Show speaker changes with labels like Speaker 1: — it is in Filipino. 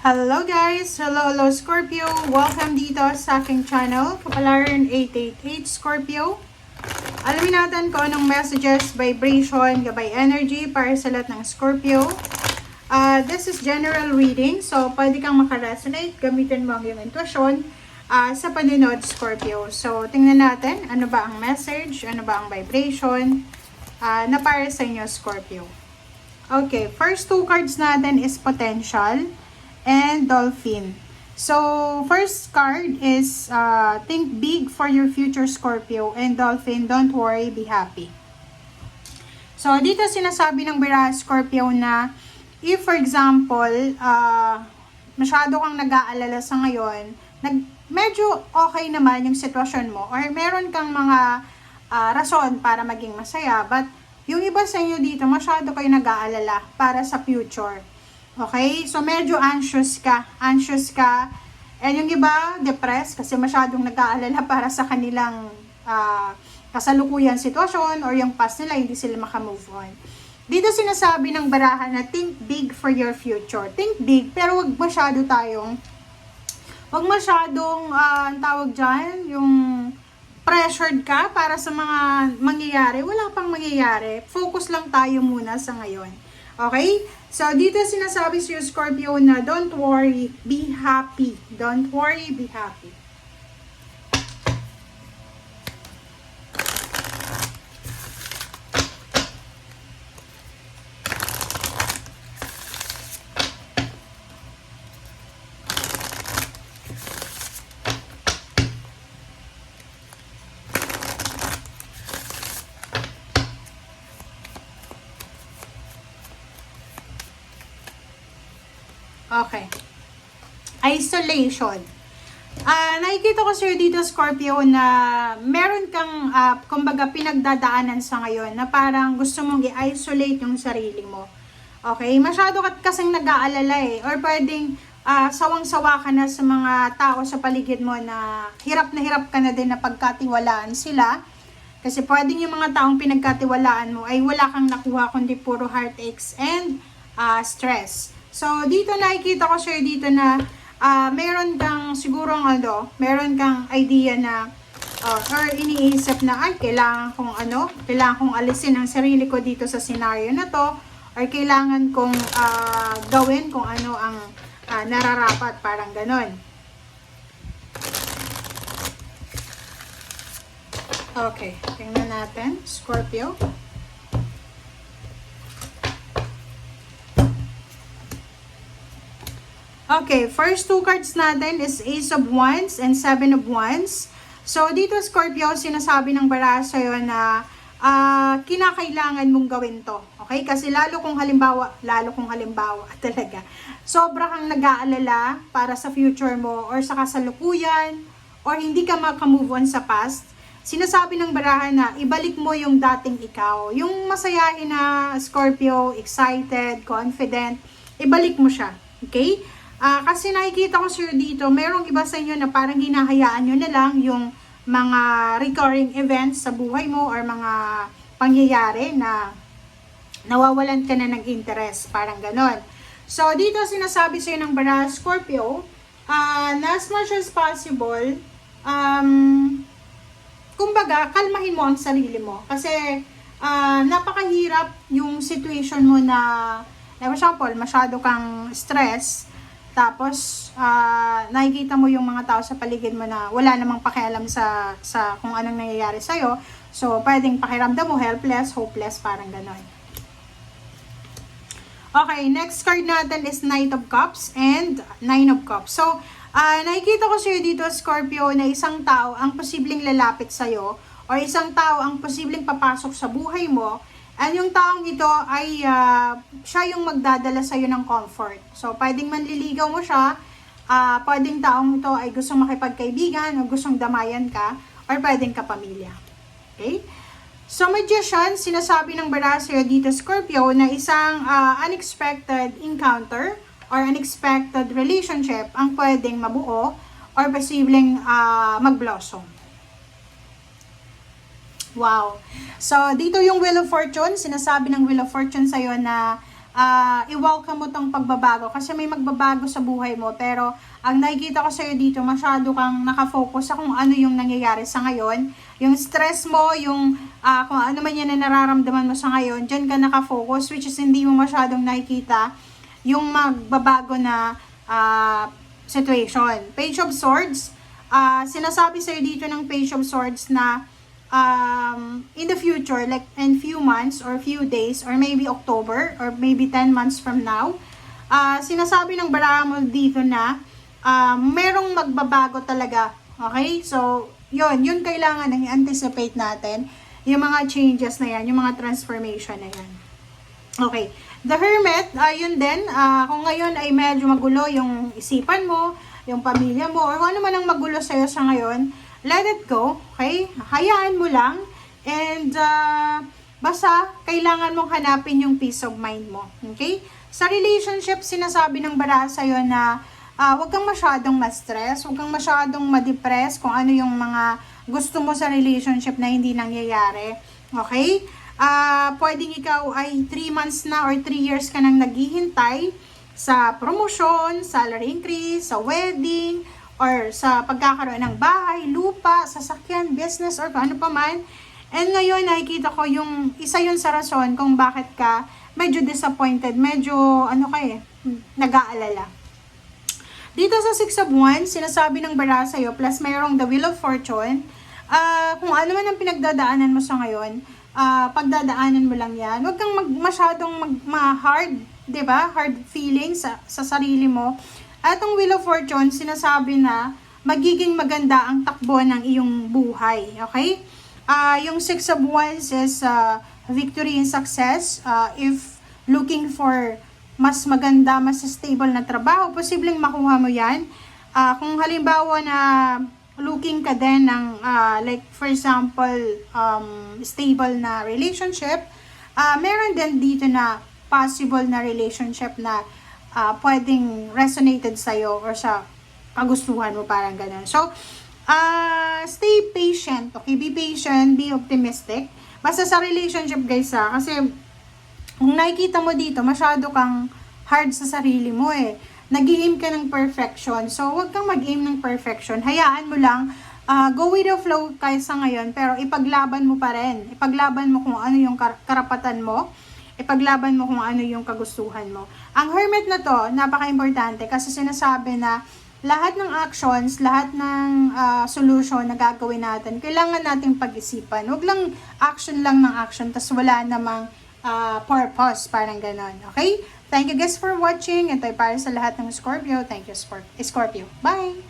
Speaker 1: Hello guys! Hello Scorpio! Welcome dito sa aking channel, Kapalaran 888 Scorpio. Alamin natin kung anong messages, vibration, gabay energy para sa lahat ng Scorpio. This is general reading, so pwede kang makaresonate, gamitin mo ang iyong intuition sa paninod Scorpio. So tingnan natin, ano ba ang message, ano ba ang vibration na para sa inyo Scorpio. Okay, first two cards natin is potential and dolphin. So, first card is think big for your future Scorpio, and dolphin, don't worry, be happy. So, dito sinasabi ng Bira Scorpio na if for example, masyado kang nag-aalala sa ngayon, medyo okay naman yung sitwasyon mo, or meron kang mga rason para maging masaya, but yung iba sa inyo dito, masyado kayo nag-aalala para sa future. Okay? So, medyo anxious ka. And yung iba, depressed kasi masyadong nag-aalala para sa kanilang kasalukuyan sitwasyon or yung past nila, hindi sila makamove on. Dito sinasabi ng barahan na think big for your future. Think big, pero wag masyadong, ang tawag dyan, yung pressured ka para sa mga mangyayari. Wala pang mangyayari. Focus lang tayo muna sa ngayon. Okay? So, dito sinasabi sa Scorpio na don't worry, be happy. Don't worry, be happy. Okay. Isolation. Nakikita ko sa'yo dito, Scorpio, na meron kang, kumbaga, pinagdadaanan sa ngayon na parang gusto mong i-isolate yung sarili mo. Okay? Masyado ka kasing nag-aalala eh. Or pwedeng sawang-sawa ka na sa mga tao sa paligid mo na hirap ka na din na pagkatiwalaan sila. Kasi pwedeng yung mga taong pinagkatiwalaan mo ay wala kang nakuha kundi puro heartaches and stress. So, dito nakikita ko sa'yo dito na meron kang siguro meron kang idea na or iniisip na ay kailangan kong alisin ang sarili ko dito sa scenario na to, or kailangan kong gawin kung ano ang nararapat, parang ganon. Okay, tingnan natin, Scorpio. Okay, first two cards natin is Ace of Wands and Seven of Wands. So, dito Scorpio, sinasabi ng baraha sa'yo na kinakailangan mong gawin to. Okay? Kasi lalo kung halimbawa talaga, sobra kang nag-aalala para sa future mo or sa kasalukuyan or hindi ka makamove on sa past, sinasabi ng baraha na ibalik mo yung dating ikaw. Yung masayahin na Scorpio, excited, confident, ibalik mo siya. Okay? Kasi nakikita ko sir dito, merong iba sa inyo na parang hinahayaan nyo na lang yung mga recurring events sa buhay mo or mga pangyayari na nawawalan ka na ng interest, parang ganon. So, dito sinasabi sa'yo ng baraha Scorpio, na as much as possible, kumbaga, kalmahin mo ang sarili mo. Kasi, napakahirap yung situation mo na, for example, masyado kang stress. Tapos, nakikita mo yung mga tao sa paligid mo na wala namang pakialam sa kung anong nangyayari sa'yo. So, pwedeng pakiramdam mo helpless, hopeless, parang ganon. Okay, next card natin is Knight of Cups and Nine of Cups. So, nakikita ko sa'yo dito, Scorpio, na isang tao ang posibleng lalapit sa'yo or isang tao ang posibleng papasok sa buhay mo. And yung taong ito ay siya yung magdadala sa'yo ng comfort. So, pwedeng manliligaw mo siya, pwedeng taong ito ay gustong makipagkaibigan o gustong damayan ka, or pwedeng kapamilya. Okay? So, Magician, sinasabi ng baraha sa'yo dito, Scorpio, na isang unexpected encounter or unexpected relationship ang pwedeng mabuo or posibleng mag-blossom. Wow. So, dito yung Wheel of Fortune. Sinasabi ng Wheel of Fortune sa'yo na i-welcome mo tong pagbabago kasi may magbabago sa buhay mo. Pero ang nakikita ko sa'yo dito, masyado kang nakafocus sa kung ano yung nangyayari sa ngayon. Yung stress mo, yung kung ano man yan na nararamdaman mo sa ngayon, dyan ka nakafocus, which is hindi mo masyadong nakikita yung magbabago na situation. Page of Swords, sinasabi sa'yo dito ng Page of Swords na in the future, like in few months or few days or maybe October or maybe 10 months from now, sinasabi ng baraha mo dito na merong magbabago talaga. Okay? So, yun kailangan na i-anticipate natin. Yung mga changes na yan, yung mga transformation na yan. Okay. The Hermit, yun din, kung ngayon ay medyo magulo yung isipan mo, yung pamilya mo, or kung ano man ang magulo sa'yo sa ngayon, let it go, okay? Hayaan mo lang, and basta kailangan mong hanapin yung peace of mind mo, okay? Sa relationship, sinasabi ng baraha sa'yo na huwag kang masyadong ma-stress, huwag kang masyadong ma-depress kung ano yung mga gusto mo sa relationship na hindi nangyayari, okay? Pwedeng ikaw ay 3 months na or 3 years ka nang naghihintay sa promotion, salary increase, sa wedding, or sa pagkakaroon ng bahay, lupa, sasakyan, business, or kung ano pa man. And ngayon, nakikita ko yung isa yun sa rason kung bakit ka medyo disappointed, medyo, nag-aalala. Dito sa 6 of Wands, sinasabi ng baraha sa'yo, plus mayroong the Wheel of Fortune, kung ano man ang pinagdadaanan mo sa ngayon, pagdadaanan mo lang yan. Huwag kang masyadong hard, diba? Hard feelings sa sarili mo. At ang Wheel of Fortune, sinasabi na magiging maganda ang takbo ng iyong buhay. Okay? Yung 6 of Wands is victory and success. If looking for mas maganda, mas stable na trabaho, posibleng makuha mo yan. Kung halimbawa na looking ka din ng, like for example, stable na relationship, meron din dito na possible na relationship na pwedeng resonated sa'yo or sa kagustuhan mo, parang ganun. So, stay patient, okay? Be patient, be optimistic. Basta sa relationship, guys, kasi kung nakikita mo dito, masyado kang hard sa sarili mo eh. Nag-aim ka ng perfection. So, huwag kang mag-aim ng perfection. Hayaan mo lang, go with the flow kaysa ngayon, pero ipaglaban mo pa rin. Ipaglaban mo kung ano yung karapatan mo. Ipaglaban mo kung ano yung kagustuhan mo. Ang Hermit na to, napaka-importante kasi sinasabi na lahat ng actions, lahat ng solution na gagawin natin, kailangan nating pag-isipan. Huwag lang lang ng action, tas wala namang purpose, parang ganon. Okay? Thank you guys for watching. Ito ay para sa lahat ng Scorpio. Thank you, Scorpio. Bye!